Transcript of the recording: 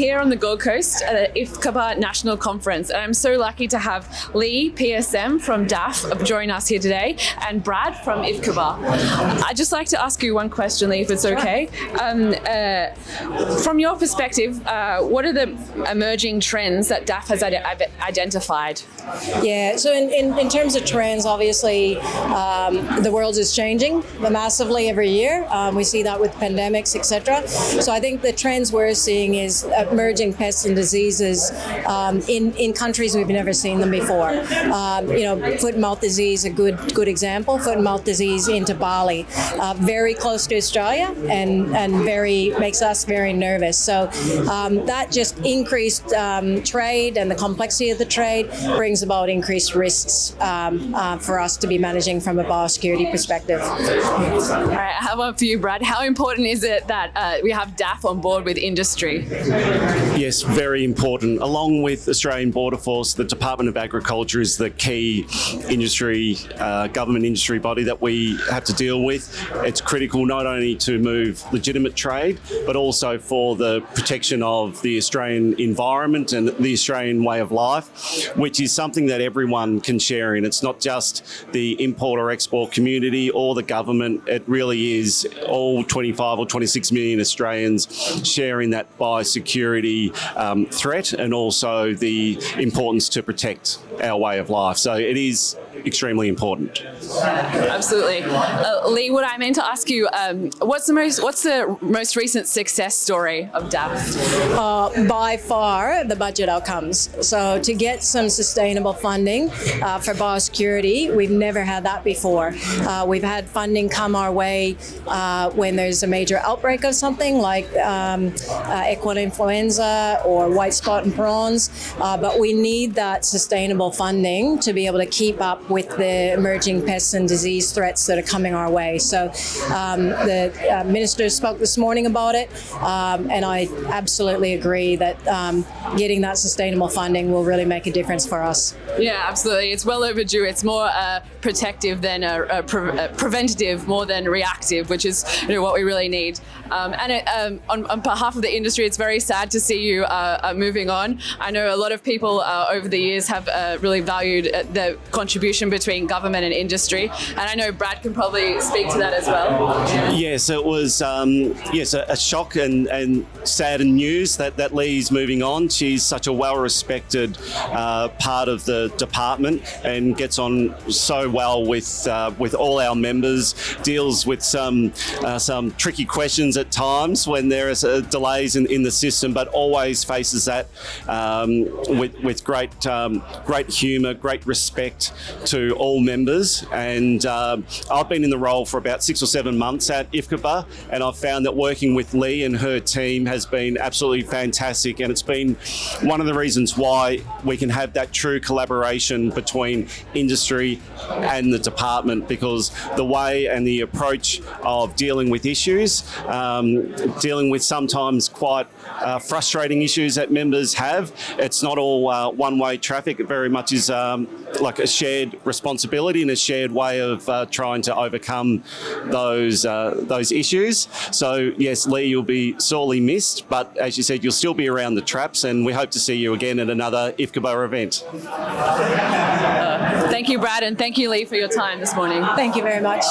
here on the Gold Coast at the IFCBAA National Conference, and I'm so lucky to have Lee, PSM from DAFF, join us here today, and Brad from IFCBAA. I'd just like to ask you one question, Lee, if it's okay. From your perspective, what are the emerging trends that DAFF has identified? Yeah, so in terms of trends, obviously, the world is changing massively every year. We see that with pandemics, etc. So I think the trends we're seeing is emerging pests and diseases in countries we've never seen them before. Foot and mouth disease, a good example. Foot and mouth disease into Bali, very close to Australia, and makes us very nervous. So that just increased trade and the complexity of the trade brings about increased risks for us to be managing from a biosecurity perspective. All right, how about for you, Brad? How important is it that we have DAFF on board with industry? Yes, very important. Along with Australian Border Force, the Department of Agriculture is the key industry, government industry body that we have to deal with. It's critical not only to move legitimate trade, but also for the protection of the Australian environment and the Australian way of life, which is something that everyone can share in. It's not just the import or export community or the government. It really is all 25 or 26 million Australians sharing that biosecurity threat, and also the importance to protect our way of life. So it is extremely important. Absolutely. Lee, what I meant to ask you, what's the most recent success story of DAFF? By far, the budget outcomes. So to get some sustainable funding for biosecurity, we've never had that before. We've had funding come our way when there's a major outbreak of something like equine influenza or white spot and prawns, but we need that sustainable funding to be able to keep up with the emerging pests and disease threats that are coming our way. So the minister spoke this morning about it, and I absolutely agree that getting that sustainable funding will really make a difference for us. Yeah, absolutely. It's well overdue. It's more protective than preventative, more than reactive, which is what we really need. On behalf of the industry, it's very sad to see you moving on. I know a lot of people over the years have really valued the contribution between government and industry, and I know Brad can probably speak to that as well. Yes, it was a shock and sad news that Lee's moving on. She's such a well-respected part of the department and gets on so well with all our members, deals with some tricky questions at times when there is delays in the system, but always faces that with great humour, great respect to all members. And I've been in the role for about 6 or 7 months at IFCBAA, and I've found that working with Lee and her team has been absolutely fantastic, and it's been one of the reasons why we can have that true collaboration between industry and the department, because the way and the approach of dealing with issues, dealing with sometimes quite frustrating issues that members have, it's not all one-way traffic. It very much is like a shared responsibility and a shared way of trying to overcome those issues. So yes, Lee, you'll be sorely missed, but as you said, you'll still be around the traps, and we hope to see you again at another IFCBAA event. Thank you, Brad, and thank you, Lee, for your time this morning. Thank you very much.